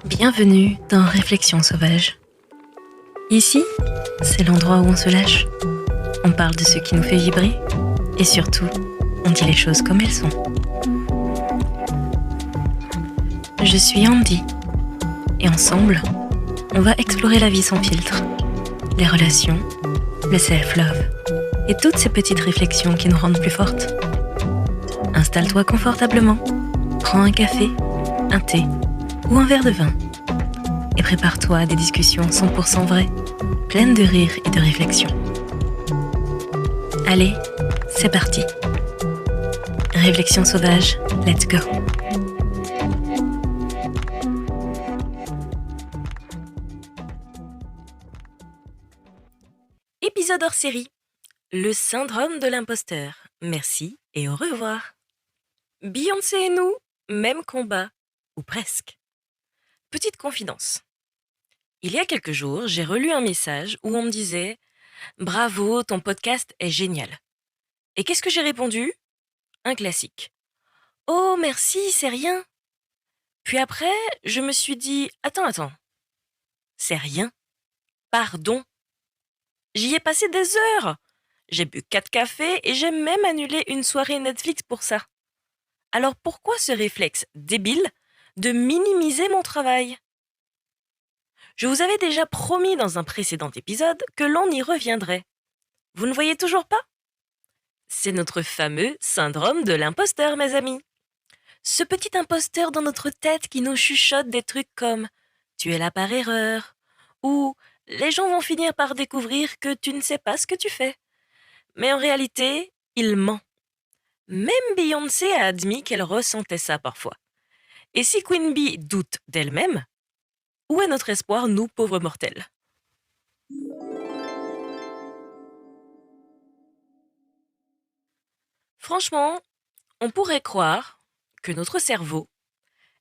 Bienvenue dans Réflexions sauvages. Ici, c'est l'endroit où on se lâche. On parle de ce qui nous fait vibrer et surtout, on dit les choses comme elles sont. Je suis Andy et ensemble, on va explorer la vie sans filtre, les relations, le self-love et toutes ces petites réflexions qui nous rendent plus fortes. Installe-toi confortablement, prends un café, un thé ou un verre de vin et prépare-toi à des discussions 100% vraies, pleines de rire et de réflexion. Allez, c'est parti. Réflexion sauvage, let's go. Épisode hors série. Le syndrome de l'imposteur. Merci et au revoir. Beyoncé et nous, même combat, ou presque. Petite confidence. Il y a quelques jours, j'ai relu un message où on me disait « Bravo, ton podcast est génial ». Et qu'est-ce que j'ai répondu ? Un classique. « Oh, merci, c'est rien ». Puis après, je me suis dit « Attends, c'est rien ? Pardon ? J'y ai passé des heures. J'ai bu 4 cafés et j'ai même annulé une soirée Netflix pour ça. Alors pourquoi ce réflexe débile de minimiser mon travail ? Je vous avais déjà promis dans un précédent épisode que l'on y reviendrait. Vous ne voyez toujours pas ? C'est notre fameux syndrome de l'imposteur, mes amis. Ce petit imposteur dans notre tête qui nous chuchote des trucs comme « tu es là par erreur » ou « les gens vont finir par découvrir que tu ne sais pas ce que tu fais ». Mais en réalité, il ment. Même Beyoncé a admis qu'elle ressentait ça parfois. Et si Queen Bee doute d'elle-même, où est notre espoir, nous pauvres mortels ? Franchement, on pourrait croire que notre cerveau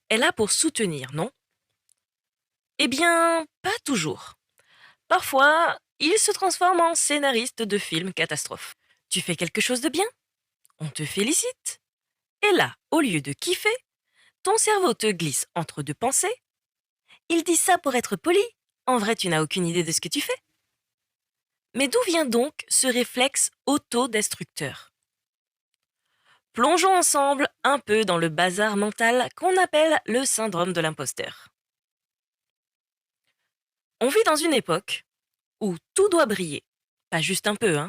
est là pour soutenir, non ? Eh bien, pas toujours. Parfois, il se transforme en scénariste de films catastrophes. Tu fais quelque chose de bien ? On te félicite. Et là, au lieu de kiffer, ton cerveau te glisse entre deux pensées. Il dit ça pour être poli. En vrai, tu n'as aucune idée de ce que tu fais. Mais d'où vient donc ce réflexe autodestructeur ? Plongeons ensemble un peu dans le bazar mental qu'on appelle le syndrome de l'imposteur. On vit dans une époque où tout doit briller. Pas juste un peu,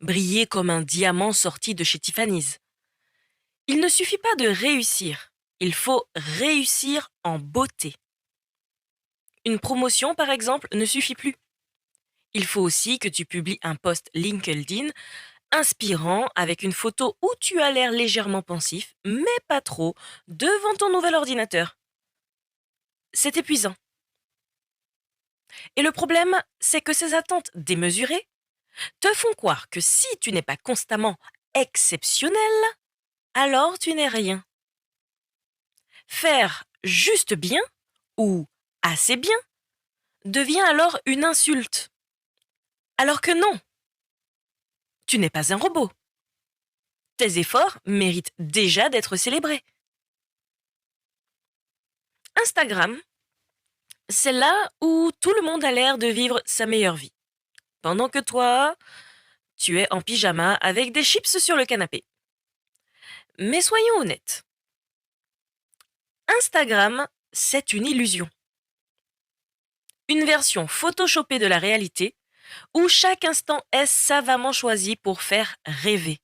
briller comme un diamant sorti de chez Tiffany's. Il ne suffit pas de réussir, il faut réussir en beauté. Une promotion, par exemple, ne suffit plus. Il faut aussi que tu publies un post LinkedIn inspirant avec une photo où tu as l'air légèrement pensif, mais pas trop, devant ton nouvel ordinateur. C'est épuisant. Et le problème, c'est que ces attentes démesurées te font croire que si tu n'es pas constamment exceptionnel, alors tu n'es rien. Faire juste bien ou assez bien devient alors une insulte. Alors que non, tu n'es pas un robot. Tes efforts méritent déjà d'être célébrés. Instagram, c'est là où tout le monde a l'air de vivre sa meilleure vie. Pendant que toi, tu es en pyjama avec des chips sur le canapé. Mais soyons honnêtes. Instagram, c'est une illusion. Une version photoshopée de la réalité où chaque instant est savamment choisi pour faire rêver.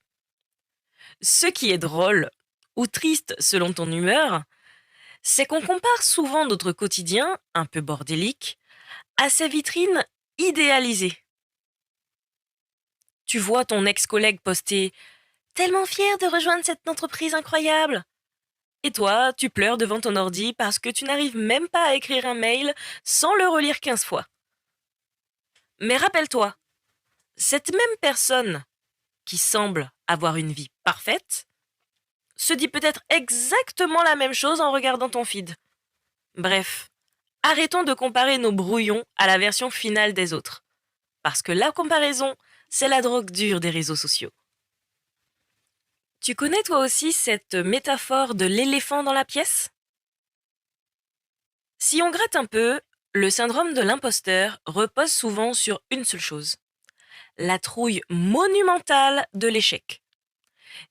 Ce qui est drôle ou triste selon ton humeur, c'est qu'on compare souvent notre quotidien, un peu bordélique, à ces vitrines idéalisées. Tu vois ton ex-collègue poster « Tellement fier de rejoindre cette entreprise incroyable !» Et toi, tu pleures devant ton ordi parce que tu n'arrives même pas à écrire un mail sans le relire 15 fois. Mais rappelle-toi, cette même personne qui semble avoir une vie parfaite se dit peut-être exactement la même chose en regardant ton feed. Bref, arrêtons de comparer nos brouillons à la version finale des autres. Parce que la comparaison, c'est la drogue dure des réseaux sociaux. Tu connais toi aussi cette métaphore de l'éléphant dans la pièce ? Si on gratte un peu, le syndrome de l'imposteur repose souvent sur une seule chose, la trouille monumentale de l'échec.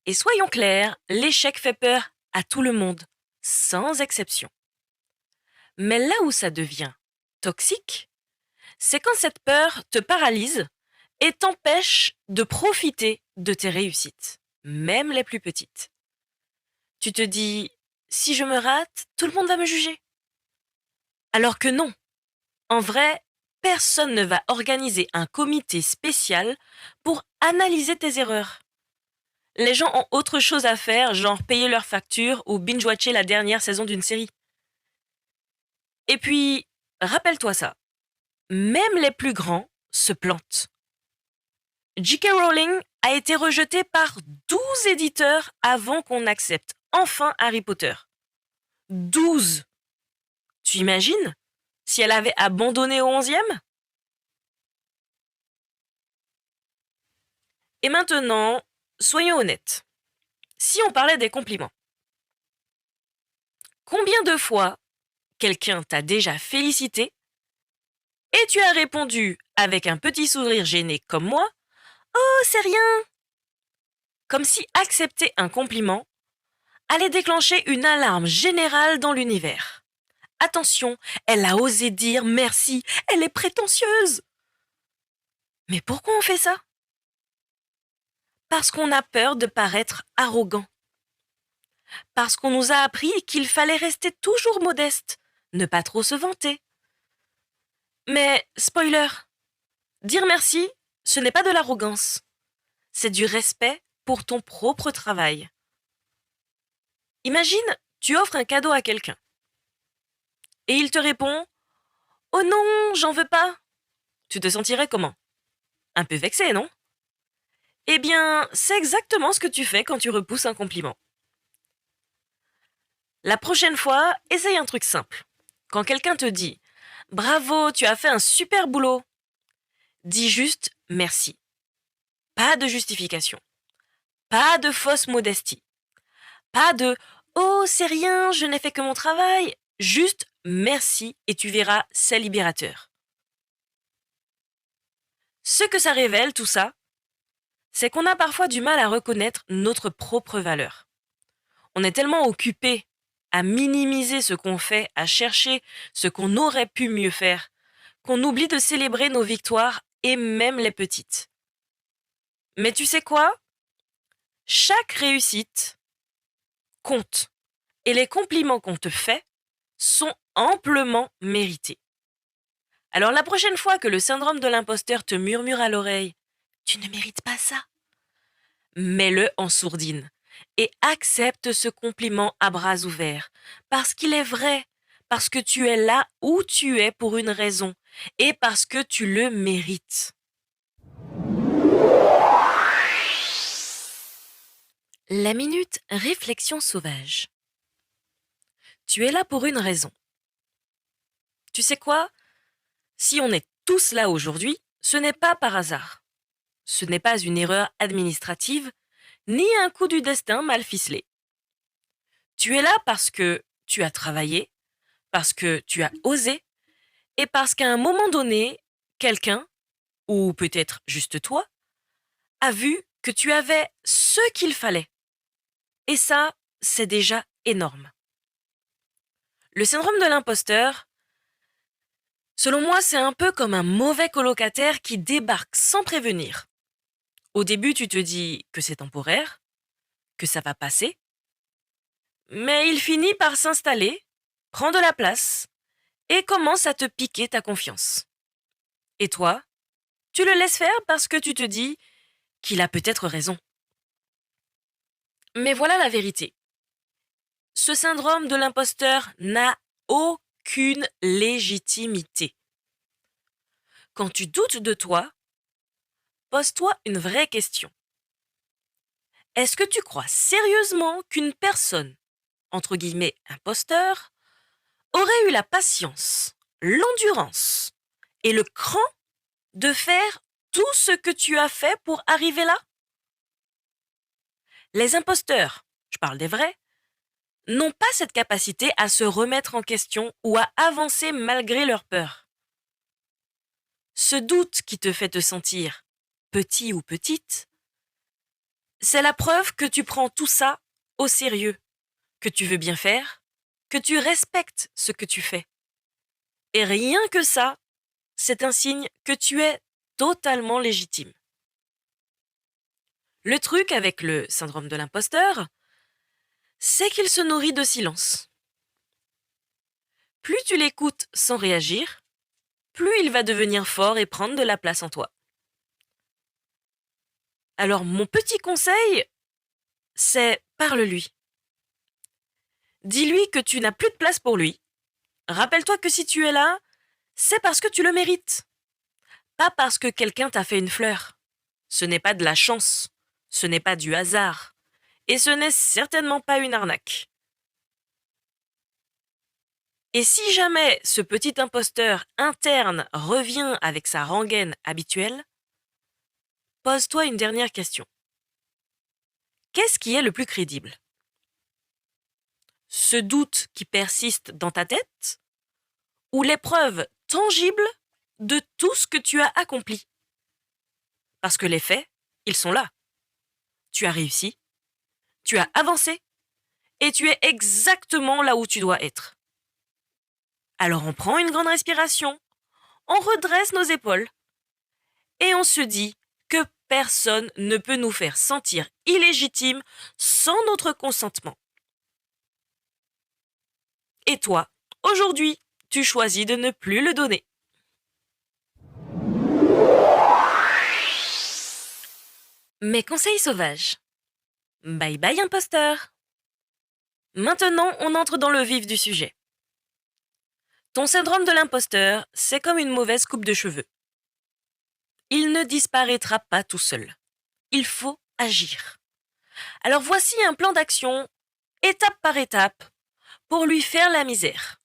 Et soyons clairs, l'échec fait peur à tout le monde, sans exception. Mais là où ça devient toxique, c'est quand cette peur te paralyse et t'empêche de profiter de tes réussites, même les plus petites. Tu te dis, si je me rate, tout le monde va me juger. Alors que non, en vrai, personne ne va organiser un comité spécial pour analyser tes erreurs. Les gens ont autre chose à faire, genre payer leurs factures ou binge-watcher la dernière saison d'une série. Et puis, rappelle-toi ça, même les plus grands se plantent. J.K. Rowling a été rejetée par 12 éditeurs avant qu'on accepte enfin Harry Potter. 12. Tu imagines si elle avait abandonné au 11e? Et maintenant, soyons honnêtes. Si on parlait des compliments, combien de fois quelqu'un t'a déjà félicité et tu as répondu avec un petit sourire gêné comme moi, oh, c'est rien! Comme si accepter un compliment allait déclencher une alarme générale dans l'univers. Attention, elle a osé dire merci, elle est prétentieuse. Mais pourquoi on fait ça? Parce qu'on a peur de paraître arrogant. Parce qu'on nous a appris qu'il fallait rester toujours modeste, ne pas trop se vanter. Mais, spoiler, dire merci, ce n'est pas de l'arrogance. C'est du respect pour ton propre travail. Imagine, tu offres un cadeau à quelqu'un. Et il te répond « Oh non, j'en veux pas !» Tu te sentirais comment? Un peu vexé, non? Eh bien, c'est exactement ce que tu fais quand tu repousses un compliment. La prochaine fois, essaye un truc simple. Quand quelqu'un te dit « Bravo, tu as fait un super boulot », dis juste « Merci ». Pas de justification. Pas de fausse modestie. Pas de « Oh, c'est rien, je n'ai fait que mon travail ». Juste « Merci » et tu verras, c'est libérateur. Ce que ça révèle, tout ça, c'est qu'on a parfois du mal à reconnaître notre propre valeur. On est tellement occupé à minimiser ce qu'on fait, à chercher ce qu'on aurait pu mieux faire, qu'on oublie de célébrer nos victoires et même les petites. Mais tu sais quoi? Chaque réussite compte et les compliments qu'on te fait sont amplement mérités. Alors la prochaine fois que le syndrome de l'imposteur te murmure à l'oreille « Tu ne mérites pas ça », mets-le en sourdine et accepte ce compliment à bras ouverts, parce qu'il est vrai, parce que tu es là où tu es pour une raison et parce que tu le mérites. La minute réflexion sauvage. Tu es là pour une raison. Tu sais quoi? Si on est tous là aujourd'hui, ce n'est pas par hasard. Ce n'est pas une erreur administrative, ni un coup du destin mal ficelé. Tu es là parce que tu as travaillé, parce que tu as osé, et parce qu'à un moment donné, quelqu'un, ou peut-être juste toi, a vu que tu avais ce qu'il fallait. Et ça, c'est déjà énorme. Le syndrome de l'imposteur, selon moi, c'est un peu comme un mauvais colocataire qui débarque sans prévenir. Au début, tu te dis que c'est temporaire, que ça va passer, mais il finit par s'installer, prend de la place et commence à te piquer ta confiance. Et toi, tu le laisses faire parce que tu te dis qu'il a peut-être raison. Mais voilà la vérité. Ce syndrome de l'imposteur n'a aucune légitimité. Quand tu doutes de toi, pose-toi une vraie question. Est-ce que tu crois sérieusement qu'une personne, entre guillemets imposteur, aurait eu la patience, l'endurance et le cran de faire tout ce que tu as fait pour arriver là? Les imposteurs, je parle des vrais, n'ont pas cette capacité à se remettre en question ou à avancer malgré leur peur. Ce doute qui te fait te sentir petit ou petite, c'est la preuve que tu prends tout ça au sérieux, que tu veux bien faire, que tu respectes ce que tu fais. Et rien que ça, c'est un signe que tu es totalement légitime. Le truc avec le syndrome de l'imposteur, c'est qu'il se nourrit de silence. Plus tu l'écoutes sans réagir, plus il va devenir fort et prendre de la place en toi. Alors mon petit conseil, c'est parle-lui. Dis-lui que tu n'as plus de place pour lui. Rappelle-toi que si tu es là, c'est parce que tu le mérites. Pas parce que quelqu'un t'a fait une fleur. Ce n'est pas de la chance. Ce n'est pas du hasard. Et ce n'est certainement pas une arnaque. Et si jamais ce petit imposteur interne revient avec sa rengaine habituelle, pose-toi une dernière question. Qu'est-ce qui est le plus crédible? Ce doute qui persiste dans ta tête ou les preuves tangibles de tout ce que tu as accompli? Parce que les faits, ils sont là. Tu as réussi, tu as avancé et tu es exactement là où tu dois être. Alors on prend une grande respiration, on redresse nos épaules et on se dit que personne ne peut nous faire sentir illégitimes sans notre consentement. Et toi, aujourd'hui, tu choisis de ne plus le donner. Mes conseils sauvages. Bye bye imposteur. Maintenant, on entre dans le vif du sujet. Ton syndrome de l'imposteur, c'est comme une mauvaise coupe de cheveux. Il ne disparaîtra pas tout seul. Il faut agir. Alors voici un plan d'action, étape par étape, pour lui faire la misère.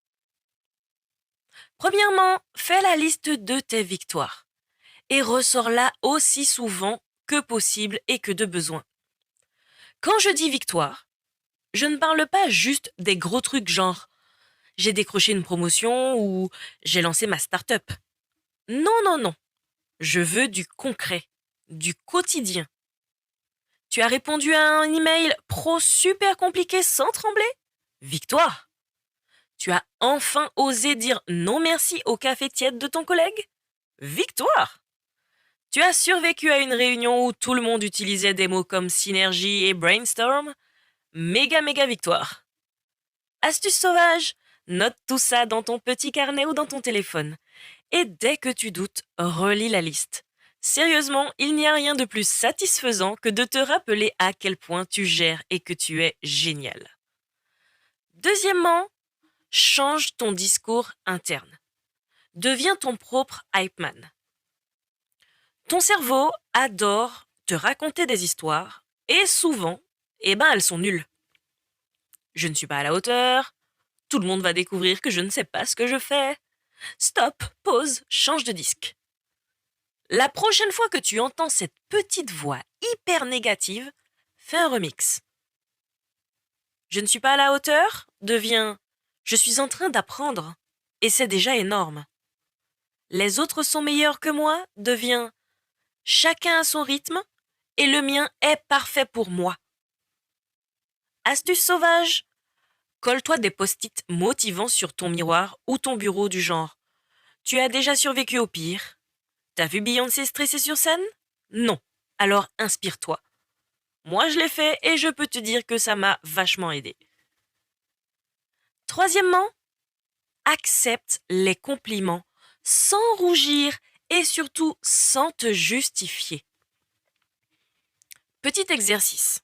Premièrement, fais la liste de tes victoires et ressors-la aussi souvent que possible et que de besoin. Quand je dis victoire, je ne parle pas juste des gros trucs genre j'ai décroché une promotion ou j'ai lancé ma start-up. Non, non, non. Je veux du concret, du quotidien. Tu as répondu à un email pro super compliqué sans trembler? Victoire. Tu as enfin osé dire non merci au café tiède de ton collègue? Victoire. Tu as survécu à une réunion où tout le monde utilisait des mots comme synergie et brainstorm? Méga méga victoire. Astuce sauvage, note tout ça dans ton petit carnet ou dans ton téléphone. Et dès que tu doutes, relis la liste. Sérieusement, il n'y a rien de plus satisfaisant que de te rappeler à quel point tu gères et que tu es génial. Deuxièmement, change ton discours interne. Deviens ton propre hype man. Ton cerveau adore te raconter des histoires et souvent, elles sont nulles. Je ne suis pas à la hauteur, tout le monde va découvrir que je ne sais pas ce que je fais. Stop, pause, change de disque. La prochaine fois que tu entends cette petite voix hyper négative, fais un remix. Je ne suis pas à la hauteur devient je suis en train d'apprendre et c'est déjà énorme. Les autres sont meilleurs que moi devient chacun a son rythme et le mien est parfait pour moi. Astuce sauvage, colle-toi des post-it motivants sur ton miroir ou ton bureau du genre tu as déjà survécu au pire. T'as vu Beyoncé stresser sur scène? Non. Alors inspire-toi. Moi je l'ai fait et je peux te dire que ça m'a vachement aidé. Troisièmement, accepte les compliments sans rougir et surtout sans te justifier. Petit exercice.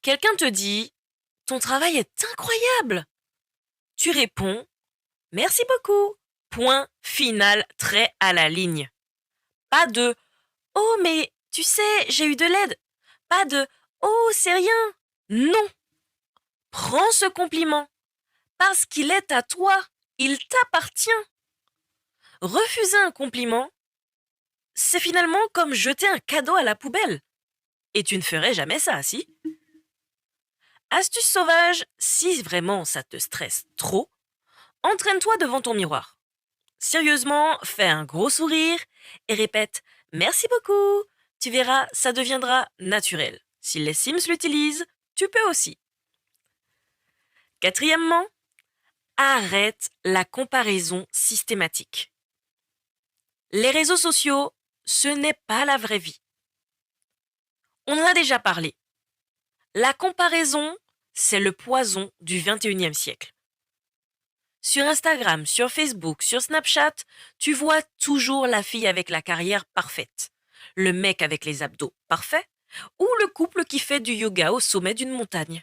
Quelqu'un te dit « Ton travail est incroyable !» Tu réponds « Merci beaucoup !» Point final, trait à la ligne. Pas de « Oh mais tu sais, j'ai eu de l'aide !» Pas de « Oh c'est rien !» Non. Prends ce compliment parce qu'il est à toi, il t'appartient. Refuser un compliment, c'est finalement comme jeter un cadeau à la poubelle. Et tu ne ferais jamais ça, si? Astuce sauvage, si vraiment ça te stresse trop, entraîne-toi devant ton miroir. Sérieusement, fais un gros sourire et répète merci beaucoup. Tu verras, ça deviendra naturel. Si les Sims l'utilisent, tu peux aussi. Quatrièmement, arrête la comparaison systématique. Les réseaux sociaux, ce n'est pas la vraie vie. On en a déjà parlé. La comparaison, c'est le poison du 21e siècle. Sur Instagram, sur Facebook, sur Snapchat, tu vois toujours la fille avec la carrière parfaite, le mec avec les abdos parfaits, ou le couple qui fait du yoga au sommet d'une montagne.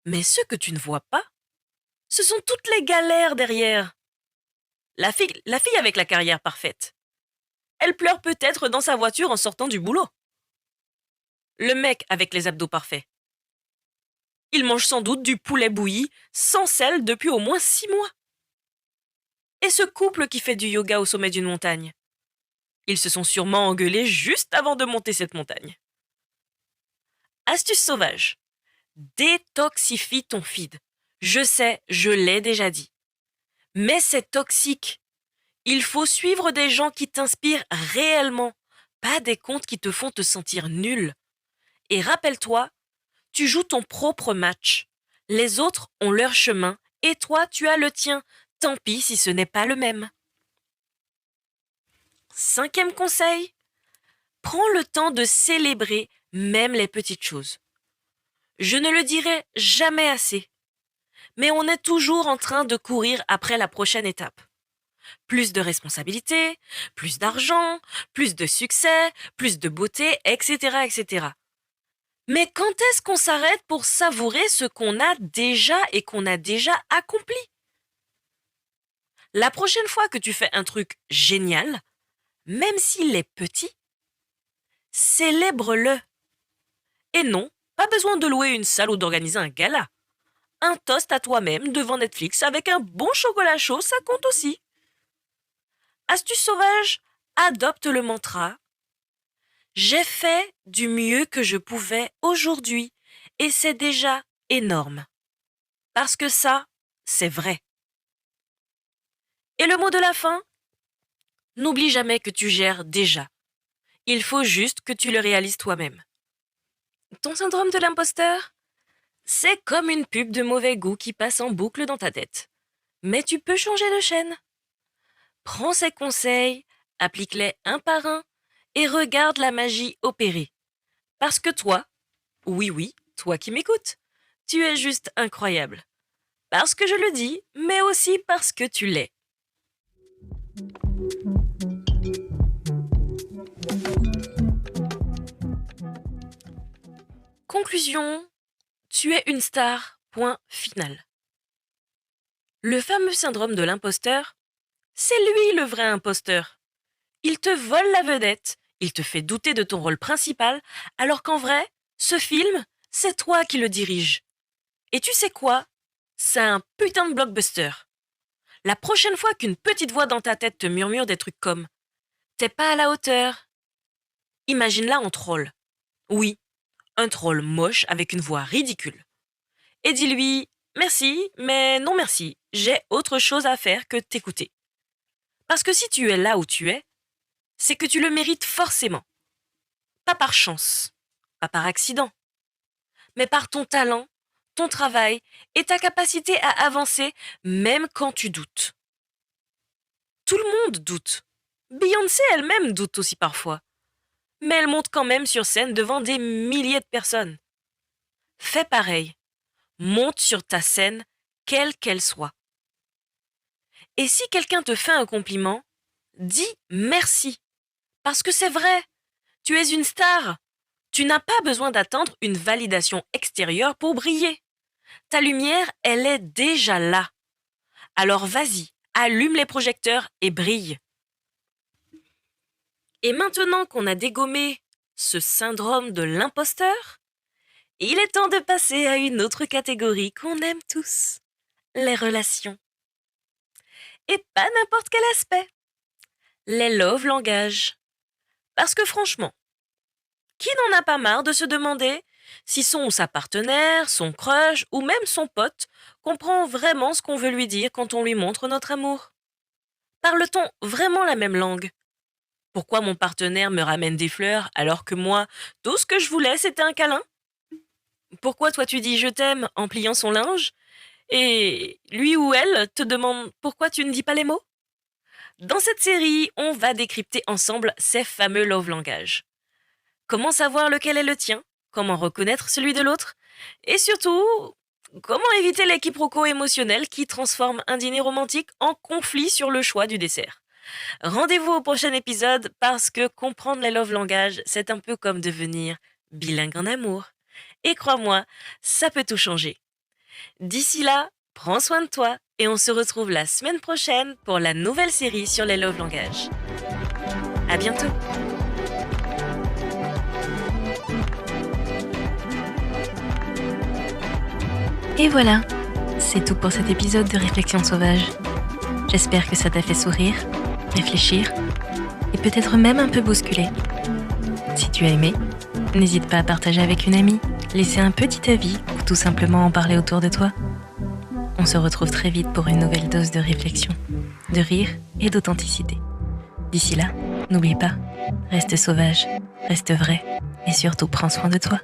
Mais ce que tu ne vois pas, ce sont toutes les galères derrière. La fille avec la carrière parfaite, elle pleure peut-être dans sa voiture en sortant du boulot. Le mec avec les abdos parfaits, il mange sans doute du poulet bouilli sans sel depuis au moins 6 mois. Et ce couple qui fait du yoga au sommet d'une montagne, ils se sont sûrement engueulés juste avant de monter cette montagne. Astuce sauvage. Détoxifie ton feed. Je sais, je l'ai déjà dit. Mais c'est toxique. Il faut suivre des gens qui t'inspirent réellement, pas des comptes qui te font te sentir nul. Et rappelle-toi, tu joues ton propre match. Les autres ont leur chemin et toi, tu as le tien. Tant pis si ce n'est pas le même. Cinquième conseil, prends le temps de célébrer même les petites choses. Je ne le dirai jamais assez, mais on est toujours en train de courir après la prochaine étape. Plus de responsabilités, plus d'argent, plus de succès, plus de beauté, etc., etc. Mais quand est-ce qu'on s'arrête pour savourer ce qu'on a déjà et qu'on a déjà accompli? La prochaine fois que tu fais un truc génial, même s'il est petit, célèbre-le. Et non, pas besoin de louer une salle ou d'organiser un gala. Un toast à toi-même devant Netflix avec un bon chocolat chaud, ça compte aussi. Astuce sauvage, adopte le mantra « J'ai fait du mieux que je pouvais aujourd'hui et c'est déjà énorme. » Parce que ça, c'est vrai. Et le mot de la fin? N'oublie jamais que tu gères déjà. Il faut juste que tu le réalises toi-même. Ton syndrome de l'imposteur? C'est comme une pub de mauvais goût qui passe en boucle dans ta tête. Mais tu peux changer de chaîne. Prends ces conseils, applique-les un par un et regarde la magie opérer. Parce que toi, oui oui, toi qui m'écoutes, tu es juste incroyable. Parce que je le dis, mais aussi parce que tu l'es. Conclusion, tu es une star, point final. Le fameux syndrome de l'imposteur, c'est lui le vrai imposteur. Il te vole la vedette, il te fait douter de ton rôle principal, alors qu'en vrai, ce film, c'est toi qui le dirige. Et tu sais quoi? C'est un putain de blockbuster. La prochaine fois qu'une petite voix dans ta tête te murmure des trucs comme t'es pas à la hauteur, imagine-la en troll. Oui, un troll moche avec une voix ridicule. Et dis-lui merci, mais non merci, j'ai autre chose à faire que t'écouter. Parce que si tu es là où tu es, c'est que tu le mérites forcément. Pas par chance, pas par accident, mais par ton talent, ton travail et ta capacité à avancer même quand tu doutes. Tout le monde doute. Beyoncé elle-même doute aussi parfois. Mais elle monte quand même sur scène devant des milliers de personnes. Fais pareil. Monte sur ta scène, quelle qu'elle soit. Et si quelqu'un te fait un compliment, dis merci. Parce que c'est vrai, tu es une star. Tu n'as pas besoin d'attendre une validation extérieure pour briller. Ta lumière, elle est déjà là. Alors vas-y, allume les projecteurs et brille. Et maintenant qu'on a dégommé ce syndrome de l'imposteur, il est temps de passer à une autre catégorie qu'on aime tous, les relations. Et pas n'importe quel aspect, les love langages. Parce que franchement, qui n'en a pas marre de se demander Si son ou sa partenaire, son crush ou même son pote comprend vraiment ce qu'on veut lui dire quand on lui montre notre amour. Parle-t-on vraiment la même langue? Pourquoi mon partenaire me ramène des fleurs alors que moi, tout ce que je voulais, c'était un câlin? Pourquoi toi tu dis je t'aime en pliant son linge et lui ou elle te demande pourquoi tu ne dis pas les mots? Dans cette série, on va décrypter ensemble ces fameux love langages. Comment savoir lequel est le tien? Comment reconnaître celui de l'autre? Et surtout, comment éviter les quiproquos émotionnels qui transforment un dîner romantique en conflit sur le choix du dessert? Rendez-vous au prochain épisode parce que comprendre les love langages, c'est un peu comme devenir bilingue en amour. Et crois-moi, ça peut tout changer. D'ici là, prends soin de toi et on se retrouve la semaine prochaine pour la nouvelle série sur les love langages. À bientôt! Et voilà, c'est tout pour cet épisode de Réflexion sauvage. J'espère que ça t'a fait sourire, réfléchir et peut-être même un peu bousculer. Si tu as aimé, n'hésite pas à partager avec une amie, laisser un petit avis ou tout simplement en parler autour de toi. On se retrouve très vite pour une nouvelle dose de réflexion, de rire et d'authenticité. D'ici là, n'oublie pas, reste sauvage, reste vrai et surtout prends soin de toi.